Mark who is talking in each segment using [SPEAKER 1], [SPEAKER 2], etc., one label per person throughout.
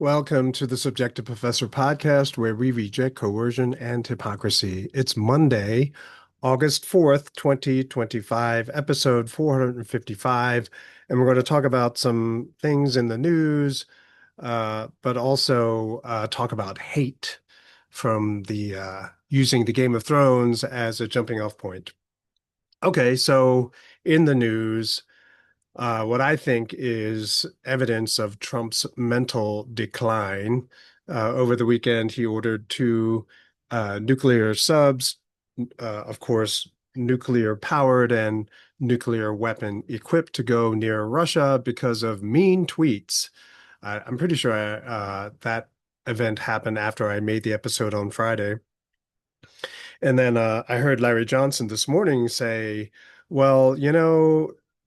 [SPEAKER 1] Welcome to the Subjective Professor podcast, where we reject coercion and hypocrisy. It's Monday, August 4th, 2025, episode 455, and we're going to talk about some things in the news, but also talk about hate from the using the Game of Thrones as a jumping off point. Okay, so in the news, what I think is evidence of Trump's mental decline. Over the weekend, he ordered two nuclear subs, of course, nuclear powered and nuclear weapon equipped to go near Russia because of mean tweets. I'm pretty sure that event happened after I made the episode on Friday. And then I heard Larry Johnson this morning say, well,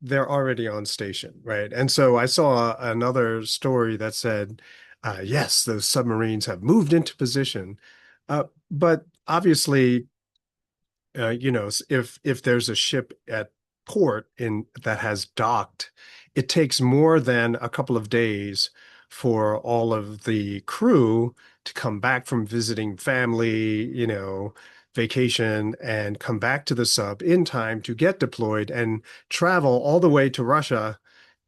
[SPEAKER 1] they're already on station, right? And so I saw another story that said, yes, those submarines have moved into position. But obviously, if there's a ship at port in that has docked, it takes more than a couple of days for all of the crew to come back from visiting family, vacation, and come back to the sub in time to get deployed and travel all the way to Russia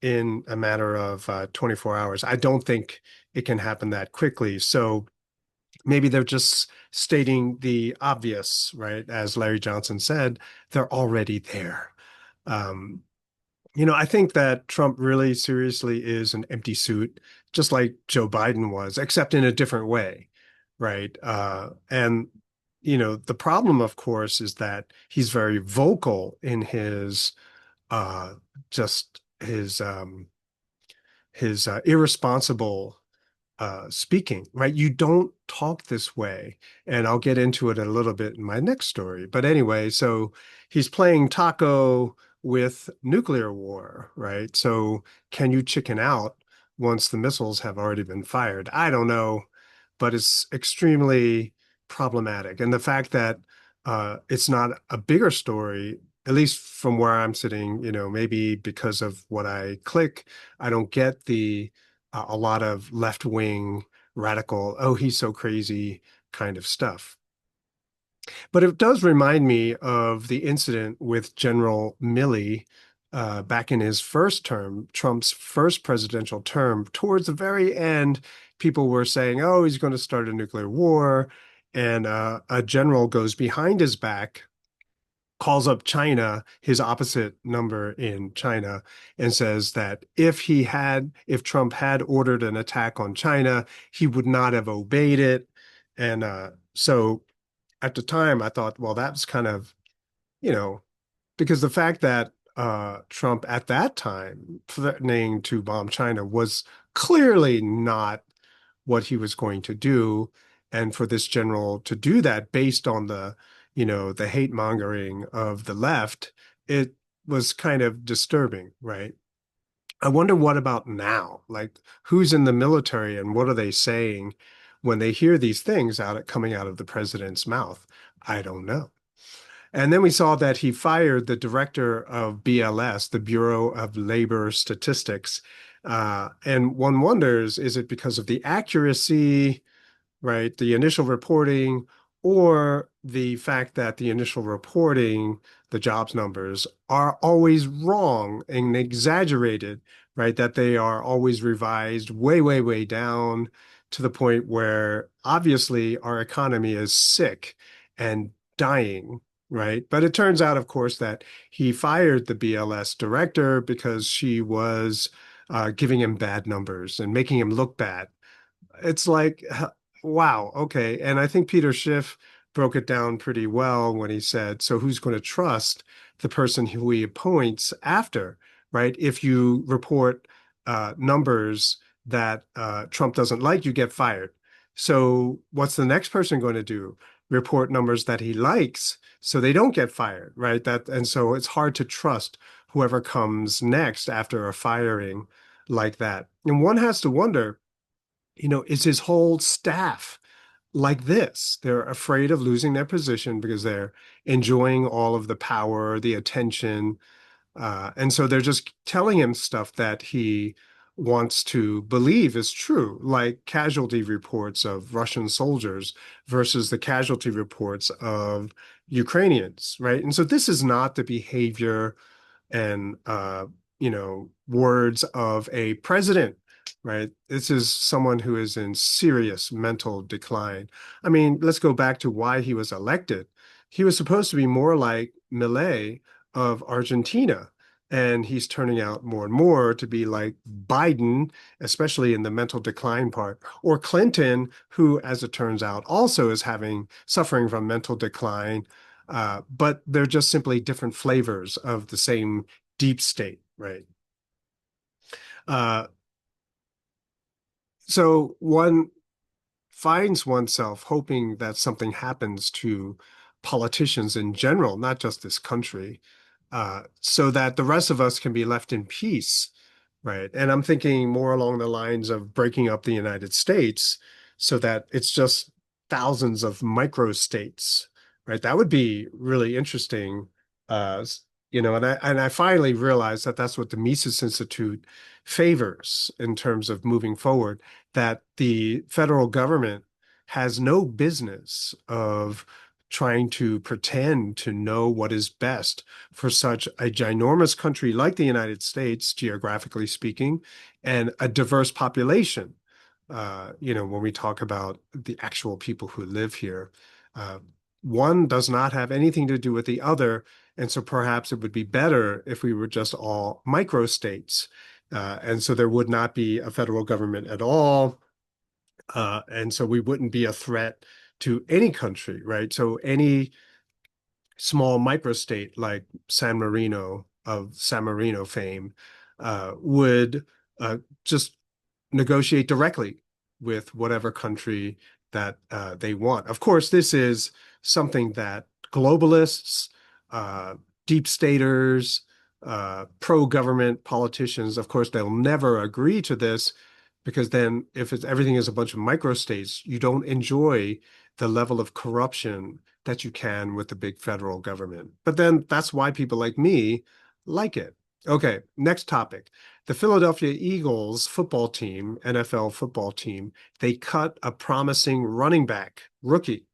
[SPEAKER 1] in a matter of 24 hours. I don't think it can happen that quickly. So maybe they're just stating the obvious, right? As Larry Johnson said, they're already there. Um, I think that Trump really seriously is an empty suit, just like Joe Biden was, except in a different way, right? And the problem, of course, is that he's very vocal in his uh, just his irresponsible speaking, right? You don't talk this way. And I'll get into it a little bit in my next story. But anyway, so he's playing taco with nuclear war, right? So can you chicken out once the missiles have already been fired? I don't know, but it's extremely problematic. And the fact that it's not a bigger story, at least from where I'm sitting, maybe because of what I click, I don't get a lot of left wing radical, oh, he's so crazy kind of stuff. But it does remind me of the incident with General Milley back in his first term, Trump's first presidential term. Towards the very end, people were saying, oh, he's going to start a nuclear war. And a general goes behind his back, calls up China, his opposite number in China, and says that if Trump had ordered an attack on China, he would not have obeyed it. And so at the time, I thought, well, that's kind of, you know, because the fact that Trump at that time threatening to bomb China was clearly not what he was going to do. And for this general to do that based on the hate mongering of the left, it was kind of disturbing, right? I wonder what about now? Like, who's in the military and what are they saying when they hear these things coming out of the president's mouth? I don't know. And then we saw that he fired the director of BLS, the Bureau of Labor Statistics. And one wonders, is it because of the accuracy, right? The initial reporting, or the fact that the initial reporting, the jobs numbers, are always wrong and exaggerated, right? That they are always revised way, way, way down to the point where obviously our economy is sick and dying, right? But it turns out, of course, that he fired the BLS director because she was giving him bad numbers and making him look bad. It's like, wow, okay. And I think Peter Schiff broke it down pretty well when he said, so who's going to trust the person who he appoints after, right? If you report numbers that Trump doesn't like, you get fired. So what's the next person going to do? Report numbers that he likes so they don't get fired, right? And so it's hard to trust whoever comes next after a firing like that. And one has to wonder, is his whole staff like this? They're afraid of losing their position because they're enjoying all of the power, the attention. And so they're just telling him stuff that he wants to believe is true, like casualty reports of Russian soldiers versus the casualty reports of Ukrainians, right? And so this is not the behavior and words of a president, right? This is someone who is in serious mental decline. I mean, let's go back to why he was elected. He was supposed to be more like Milei of Argentina, and he's turning out more and more to be like Biden, especially in the mental decline part, or Clinton, who, as it turns out, also is having suffering from mental decline, but they're just simply different flavors of the same deep state, right? Uh, so one finds oneself hoping that something happens to politicians in general, not just this country, so that the rest of us can be left in peace, right? And I'm thinking more along the lines of breaking up the United States so that it's just thousands of microstates, right? That would be really interesting. Uh, and I finally realized that that's what the Mises Institute favors in terms of moving forward, that the federal government has no business of trying to pretend to know what is best for such a ginormous country like the United States, geographically speaking, and a diverse population. When we talk about the actual people who live here, uh, one does not have anything to do with the other. And so perhaps it would be better if we were just all microstates. And so there would not be a federal government at all. And so we wouldn't be a threat to any country, right? So any small microstate like San Marino fame would just negotiate directly with whatever country that they want. Of course, this is something that globalists, uh, deep staters, pro-government politicians, of course, they'll never agree to this because then if everything is a bunch of microstates, you don't enjoy the level of corruption that you can with the big federal government. But then that's why people like me like it. Okay, next topic. The Philadelphia Eagles football team, NFL football team, they cut a promising running back, rookie.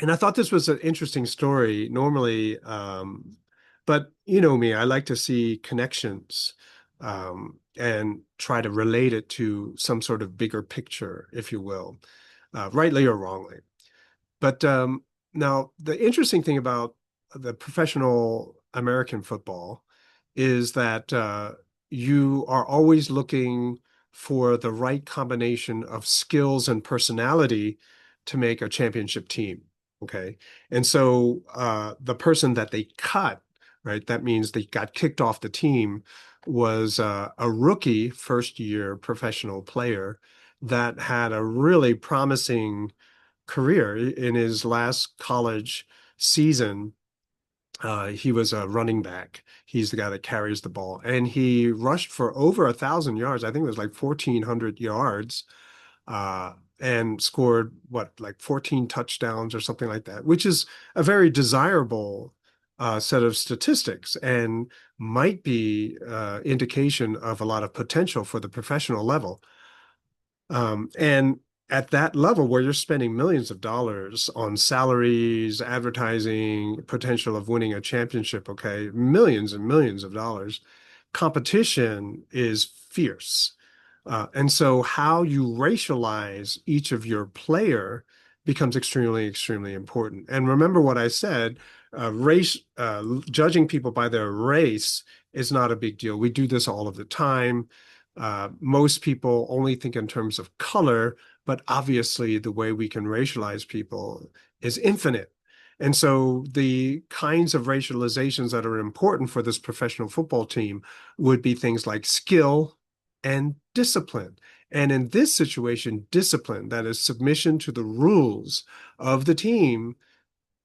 [SPEAKER 1] And I thought this was an interesting story. Normally, but you know me, I like to see connections and try to relate it to some sort of bigger picture, if you will, rightly or wrongly. But now, the interesting thing about the professional American football is that you are always looking for the right combination of skills and personality to make a championship team. Okay. And so the person that they cut, right, that means they got kicked off the team, was a rookie first year professional player that had a really promising career. In his last college season, he was a running back. He's the guy that carries the ball, and he rushed for over 1,000 yards. I think it was like 1,400 yards, and scored what, like 14 touchdowns or something like that, which is a very desirable set of statistics and might be indication of a lot of potential for the professional level. And at that level where you're spending millions of dollars on salaries, advertising, potential of winning a championship, okay, millions and millions of dollars, competition is fierce. And so how you racialize each of your player becomes extremely, extremely important. And remember what I said, judging people by their race is not a big deal. We do this all of the time. Most people only think in terms of color, but obviously the way we can racialize people is infinite. And so the kinds of racializations that are important for this professional football team would be things like skill and discipline. And in this situation, discipline, that is submission to the rules of the team,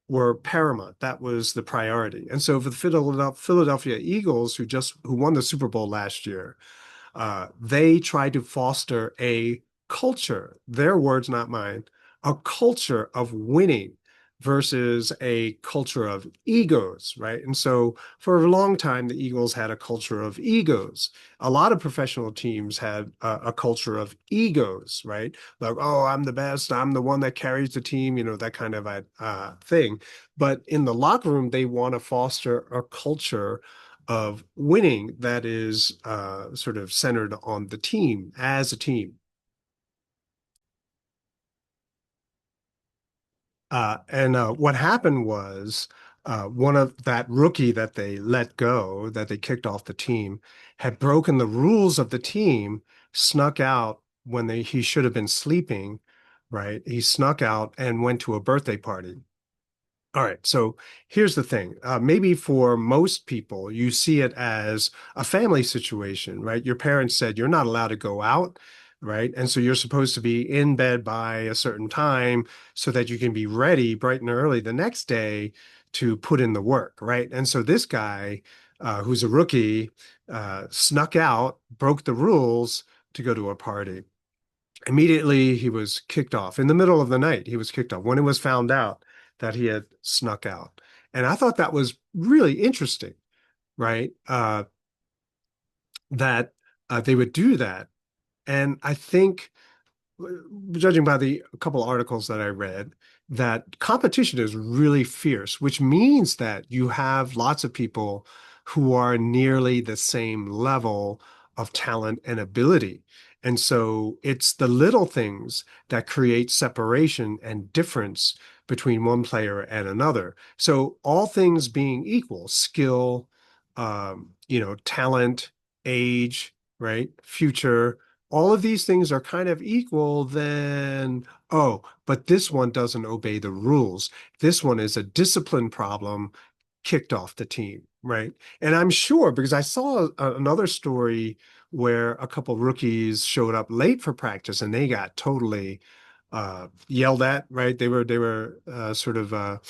[SPEAKER 1] were paramount. That was the priority. And so for the Philadelphia Eagles, who won the Super Bowl last year, they try to foster a culture, their words, not mine, a culture of winning. versus a culture of egos, right? And so for a long time, the Eagles had a culture of egos. A lot of professional teams had a culture of egos, right? Like, oh, I'm the best, I'm the one that carries the team, that kind of thing. But in the locker room, they want to foster a culture of winning that is sort of centered on the team as a team. And what happened was one of that rookie that they let go, that they kicked off the team, had broken the rules of the team, snuck out when he should have been sleeping, right? He snuck out and went to a birthday party. All right, so here's the thing. Maybe for most people, you see it as a family situation, right? Your parents said you're not allowed to go out, right? And so you're supposed to be in bed by a certain time so that you can be ready bright and early the next day to put in the work, right? And so this guy, who's a rookie, snuck out, broke the rules to go to a party. Immediately, he was kicked off. In the middle of the night, he was kicked off when it was found out that he had snuck out. And I thought that was really interesting, right? That they would do that. And I think, judging by the couple articles that I read, that competition is really fierce, which means that you have lots of people who are nearly the same level of talent and ability. And so it's the little things that create separation and difference between one player and another. So all things being equal, skill, talent, age, right, future, all of these things are kind of equal, then, oh, but this one doesn't obey the rules. This one is a discipline problem, kicked off the team, right? And I'm sure because I saw another story where a couple rookies showed up late for practice and they got totally yelled at, right? They were sort of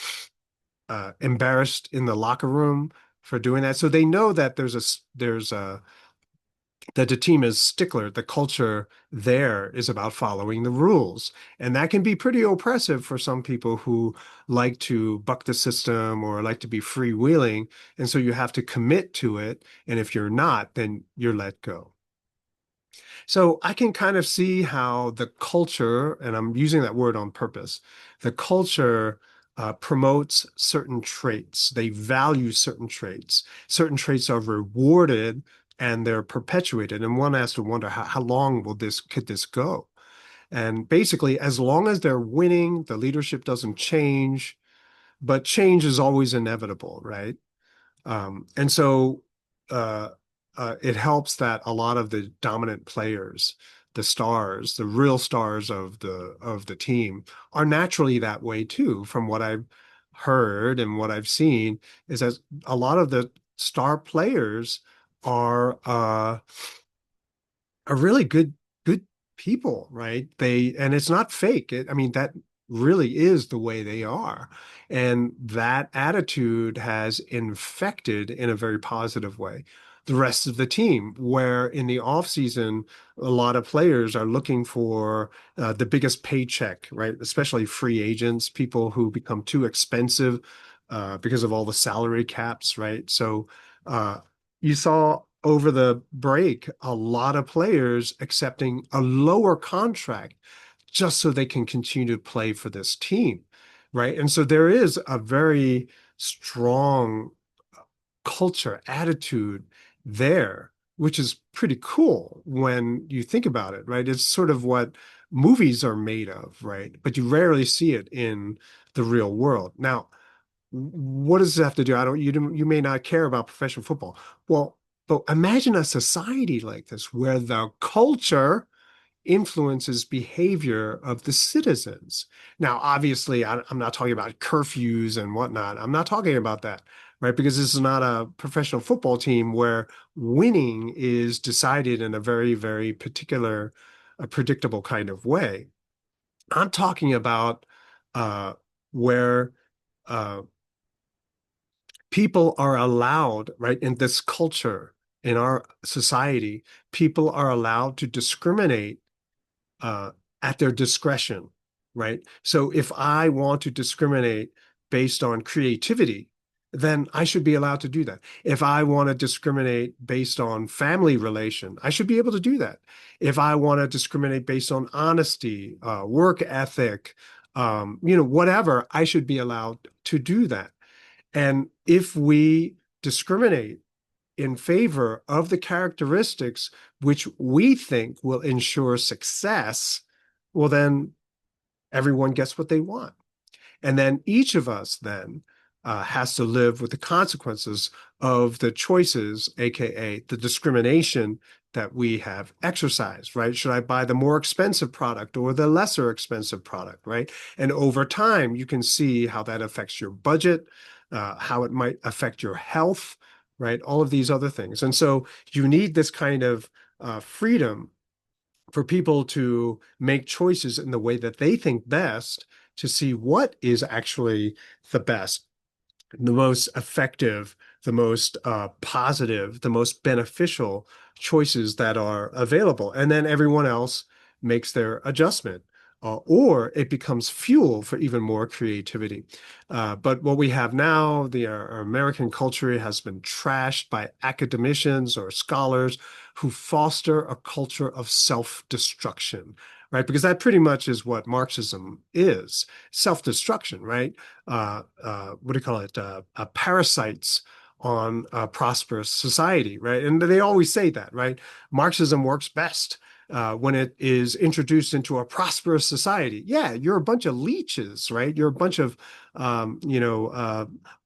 [SPEAKER 1] embarrassed in the locker room for doing that. So they know that there's a that the team is stickler. The culture there is about following the rules. And that can be pretty oppressive for some people who like to buck the system or like to be freewheeling. And so you have to commit to it. And if you're not, then you're let go. So I can kind of see how the culture, and I'm using that word on purpose, the culture promotes certain traits. They value certain traits. Certain traits are rewarded and they're perpetuated. And one has to wonder how long could this go? And basically, as long as they're winning, the leadership doesn't change, but change is always inevitable, right? And so uh, it helps that a lot of the dominant players, the stars, the real stars of the team, are naturally that way too. From what I've heard and what I've seen, is that a lot of the star players are are really good people, right? And it's not fake. I mean, that really is the way they are. And that attitude has infected in a very positive way the rest of the team, where in the off season, a lot of players are looking for the biggest paycheck, right? Especially free agents, people who become too expensive because of all the salary caps, right? So you saw over the break a lot of players accepting a lower contract just so they can continue to play for this team, right? And so there is a very strong culture, attitude there, which is pretty cool when you think about it, right? It's sort of what movies are made of, right? But you rarely see it in the real world. Now, what does this have to do? I don't, you may not care about professional football. Well, but imagine a society like this where the culture influences behavior of the citizens. Now, obviously, I'm not talking about curfews and whatnot. I'm not talking about that, right? Because this is not a professional football team where winning is decided in a very, very particular, a predictable kind of way. I'm talking about where uh, people are allowed, right, in this culture, in our society, people are allowed to discriminate uh, at their discretion, right? So if I want to discriminate based on creativity, then I should be allowed to do that. If I want to discriminate based on family relation, I should be able to do that. If I want to discriminate based on honesty, work ethic, whatever, I should be allowed to do that. And if we discriminate in favor of the characteristics which we think will ensure success, well, then everyone gets what they want. And then each of us then has to live with the consequences of the choices, AKA the discrimination that we have exercised, right? Should I buy the more expensive product or the lesser expensive product, right? And over time, you can see how that affects your budget, how it might affect your health, right? All of these other things. And so you need this kind of freedom for people to make choices in the way that they think best to see what is actually the best, the most effective, the most positive, the most beneficial choices that are available. And then everyone else makes their adjustment. Or it becomes fuel for even more creativity. But what we have now, our American culture has been trashed by academicians or scholars who foster a culture of self-destruction, right? Because that pretty much is what Marxism is, self-destruction, right? What do you call it? Parasites on a prosperous society, right? And they always say that, right? Marxism works best when it is introduced into a prosperous society. Yeah, you're a bunch of leeches, right? You're a bunch of,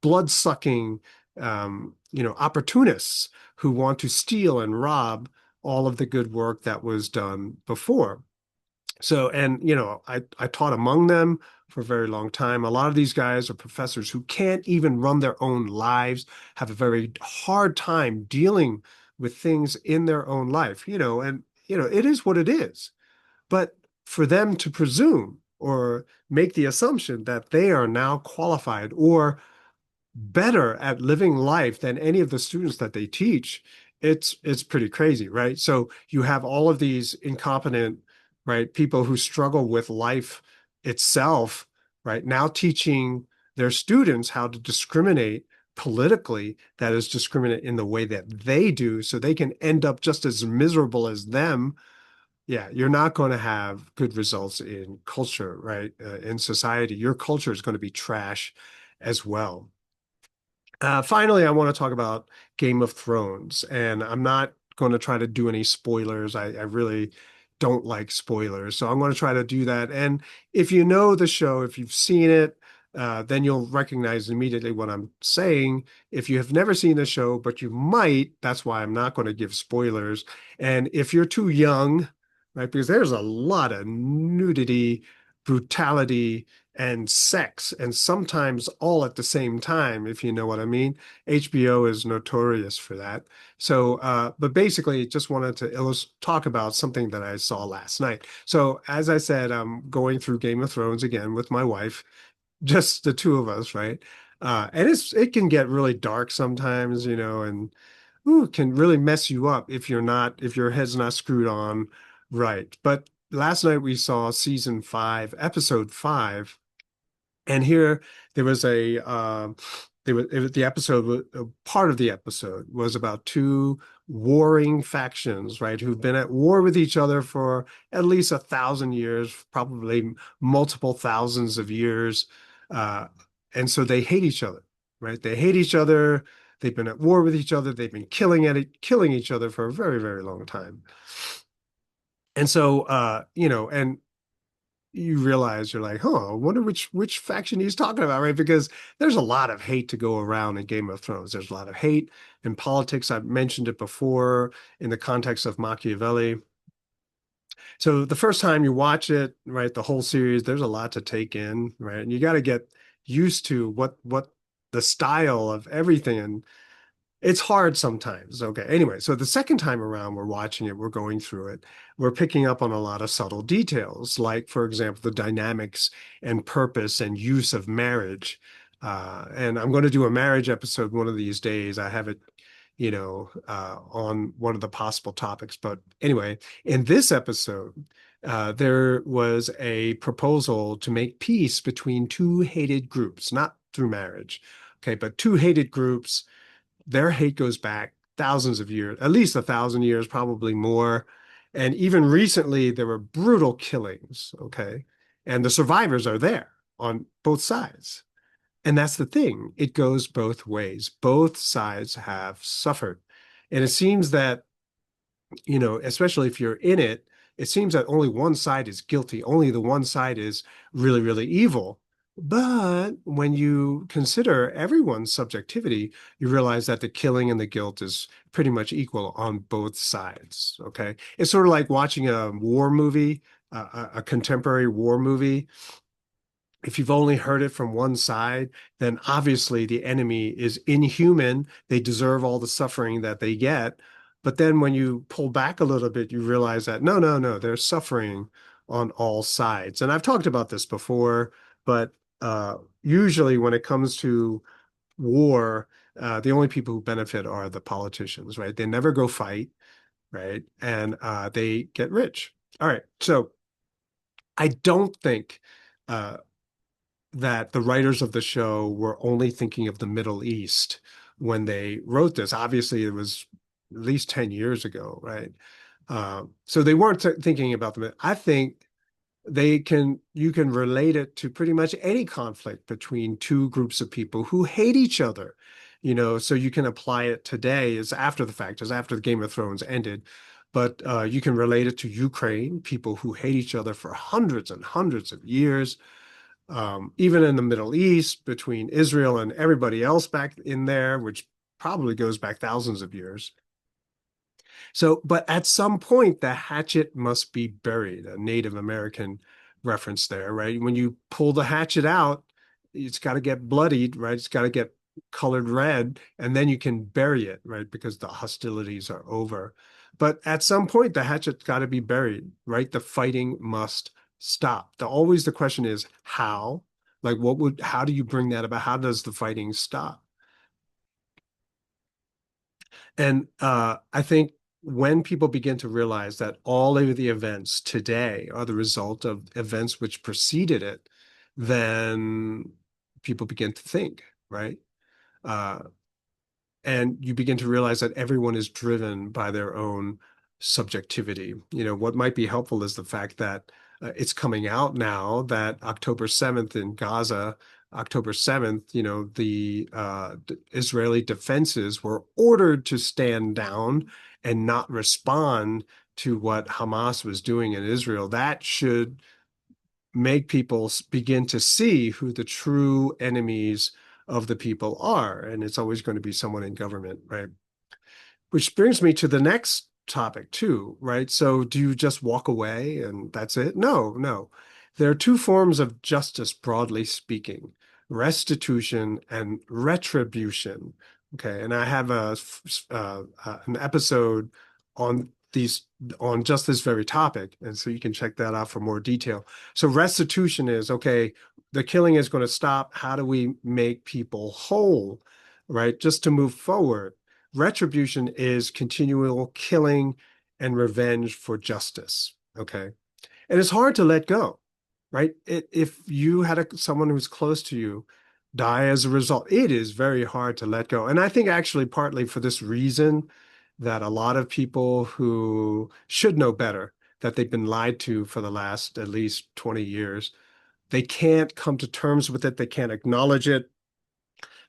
[SPEAKER 1] blood-sucking, opportunists who want to steal and rob all of the good work that was done before. So, and I taught among them for a very long time. A lot of these guys are professors who can't even run their own lives, have a very hard time dealing with things in their own life, and it is what it is. But for them to presume or make the assumption that they are now qualified or better at living life than any of the students that they teach, it's pretty crazy, right? So you have all of these incompetent, right, people who struggle with life itself, right, now teaching their students how to discriminate politically, that is, discriminate in the way that they do, so they can end up just as miserable as them. Yeah, you're not going to have good results in culture, right? In society, your culture is going to be trash as well. Finally, I want to talk about Game of Thrones, and I'm not going to try to do any spoilers. I really don't like spoilers, so I'm going to try to do that. And if you know the show, if you've seen it, then you'll recognize immediately what I'm saying. If you have never seen the show, but you might, that's why I'm not going to give spoilers. And if you're too young, right, because there's a lot of nudity, brutality, and sex, and sometimes all at the same time, if you know what I mean. HBO is notorious for that. So, but basically, just wanted to talk about something that I saw last night. So, as I said, I'm going through Game of Thrones again with my wife, just the two of us, right? And it can get really dark sometimes, and ooh, can really mess you up if your head's not screwed on right. But last night we saw season 5, episode 5, and here there was the episode, part of the episode was about two warring factions, right, who've been at war with each other for at least 1,000 years, probably multiple thousands of years. Uh, and so they hate each other, right? They hate each other. They've been at war with each other. They've been killing each other for a very, very long time. And so, and you realize you're like, huh, I wonder which faction he's talking about, right? Because there's a lot of hate to go around in Game of Thrones. There's a lot of hate in politics. I've mentioned it before in the context of Machiavelli. So the first time you watch it, right, the whole series, there's a lot to take in, right? And you got to get used to what the style of everything, and it's hard sometimes. Okay. Anyway, so the second time around, we're watching it, we're going through it, we're picking up on a lot of subtle details, like, for example, the dynamics and purpose and use of marriage. And I'm going to do a marriage episode one of these days. I have it, on one of the possible topics. But anyway, in this episode, there was a proposal to make peace between two hated groups, not through marriage, okay, but two hated groups. Their hate goes back thousands of years, at least 1,000 years, probably more. And even recently, there were brutal killings, okay? And the survivors are there on both sides. And that's the thing. It goes both ways. Both sides have suffered. And it seems that, especially if you're in it, it seems that only one side is guilty. Only the one side is really, really evil. But when you consider everyone's subjectivity, you realize that the killing and the guilt is pretty much equal on both sides. Okay. It's sort of like watching a war movie, a contemporary war movie. If you've only heard it from one side, then obviously the enemy is inhuman. They deserve all the suffering that they get. But then when you pull back a little bit, you realize that no, no, no, they're suffering on all sides. And I've talked about this before, but usually when it comes to war, the only people who benefit are the politicians, right? They never go fight, right? And they get rich. All right. So I don't think uh, that the writers of the show were only thinking of the Middle East when they wrote this. Obviously, it was at least 10 years ago, right? So they weren't thinking about them. I think you can relate it to pretty much any conflict between two groups of people who hate each other. So you can apply it today as after the fact, as after the Game of Thrones ended. But you can relate it to Ukraine, people who hate each other for hundreds and hundreds of years. Even in the Middle East, between Israel and everybody else back in there, which probably goes back thousands of years. So, but at some point, the hatchet must be buried, a Native American reference there, right? When you pull the hatchet out, it's got to get bloodied, right? It's got to get colored red, and then you can bury it, right? Because the hostilities are over. But at some point, the hatchet's got to be buried, right? The fighting must stop. Always the question is how? Like, how do you bring that about? How does the fighting stop? And I think when people begin to realize that all of the events today are the result of events which preceded it, then people begin to think, right? Uh, and you begin to realize that everyone is driven by their own subjectivity. What might be helpful is the fact that it's coming out now that October 7th in Gaza, October 7th, the Israeli defenses were ordered to stand down and not respond to what Hamas was doing in Israel. That should make people begin to see who the true enemies of the people are. And it's always going to be someone in government, right? Which brings me to the next topic too, right? So do you just walk away and that's it? No, no. There are two forms of justice, broadly speaking, restitution and retribution. Okay, and I have an episode on these on just this very topic, and so you can check that out for more detail. So restitution is okay, the killing is going to stop. How do we make people whole, right? Just to move forward. Retribution is continual killing and revenge for justice. Okay. And it's hard to let go, right? If you had someone who's close to you die as a result, it is very hard to let go. And I think actually partly for this reason that a lot of people who should know better, that they've been lied to for the last at least 20 years, they can't come to terms with it. They can't acknowledge it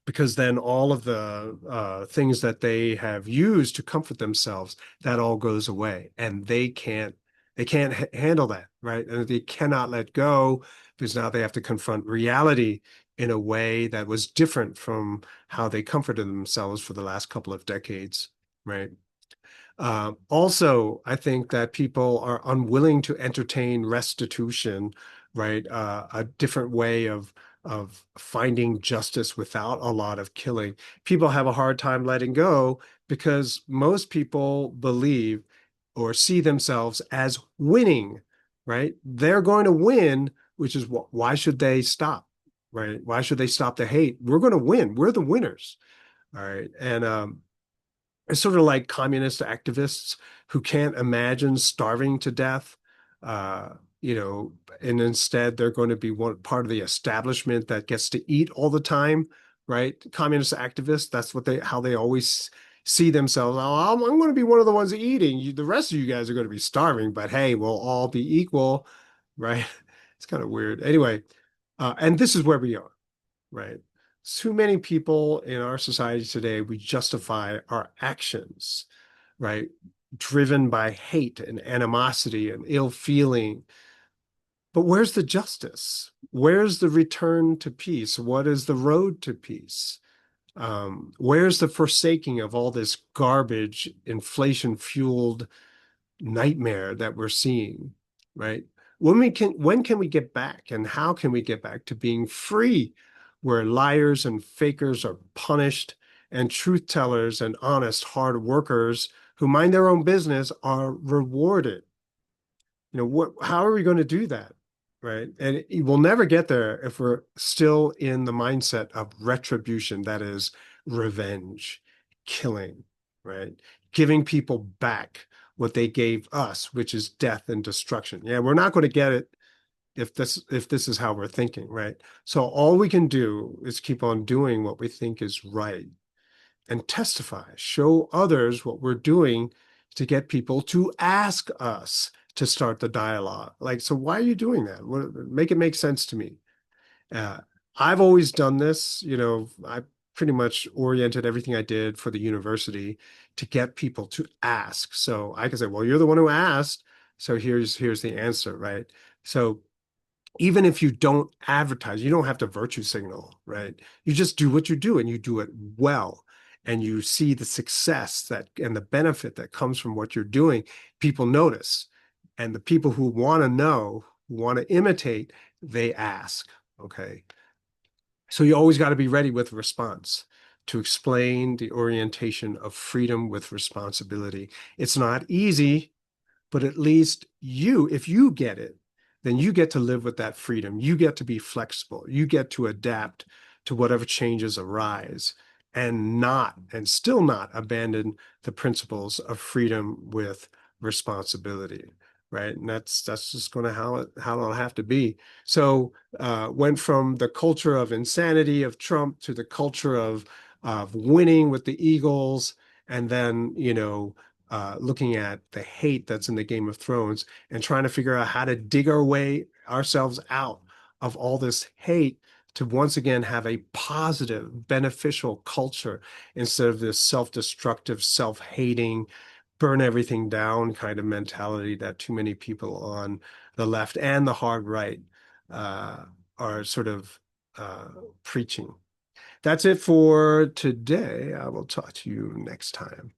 [SPEAKER 1] because then all of the things that they have used to comfort themselves, that all goes away, and they can't handle that, right? And they cannot let go because now they have to confront reality in a way that was different from how they comforted themselves for the last couple of decades, right? Also, I think that people are unwilling to entertain restitution, right? A different way of finding justice without a lot of killing. People have a hard time letting go because most people believe or see themselves as winning, right? They're going to win, which is why should they stop, right? Why should they stop the hate? We're going to win. We're the winners. All right. And it's sort of like communist activists who can't imagine starving to death. uh, you know, and instead they're going to be one part of the establishment that gets to eat all the time, right? Communist activists, that's what how they always see themselves. Oh, I'm going to be one of the ones eating. The rest of you guys are going to be starving, but hey, we'll all be equal, right? It's kind of weird. Anyway, and this is where we are, right? Too many people in our society today, we justify our actions, right? Driven by hate and animosity and ill feeling. But where's the justice? Where's the return to peace? What is the road to peace? Where's the forsaking of all this garbage, inflation fueled nightmare that we're seeing, right? When can we get back and how can we get back to being free, where liars and fakers are punished and truth tellers and honest hard workers who mind their own business are rewarded? How are we going to do that? Right. And we'll never get there if we're still in the mindset of retribution, that is revenge, killing, right? Giving people back what they gave us, which is death and destruction. Yeah, we're not going to get it if this is how we're thinking, right? So all we can do is keep on doing what we think is right and testify, show others what we're doing to get people to ask us to start the dialogue. Like, so why are you doing that? Make it make sense to me. Uh, I've always done this. I pretty much oriented everything I did for the university to get people to ask. So I can say, well, you're the one who asked. So here's the answer, right? So even if you don't advertise, you don't have to virtue signal, right? You just do what you do and you do it well. And you see the success that and the benefit that comes from what you're doing. People notice. And the people who want to know, who want to imitate, they ask. Okay. So you always got to be ready with a response to explain the orientation of freedom with responsibility. It's not easy, but at least if you get it, then you get to live with that freedom. You get to be flexible. You get to adapt to whatever changes arise and still not abandon the principles of freedom with responsibility. Right. And that's just going to how it'll have to be. So went from the culture of insanity of Trump to the culture of winning with the Eagles, and then, looking at the hate that's in the Game of Thrones and trying to figure out how to dig our way ourselves out of all this hate to once again have a positive, beneficial culture instead of this self-destructive, self-hating, burn everything down kind of mentality that too many people on the left and the hard right uh, are sort of preaching. That's it for today. I will talk to you next time.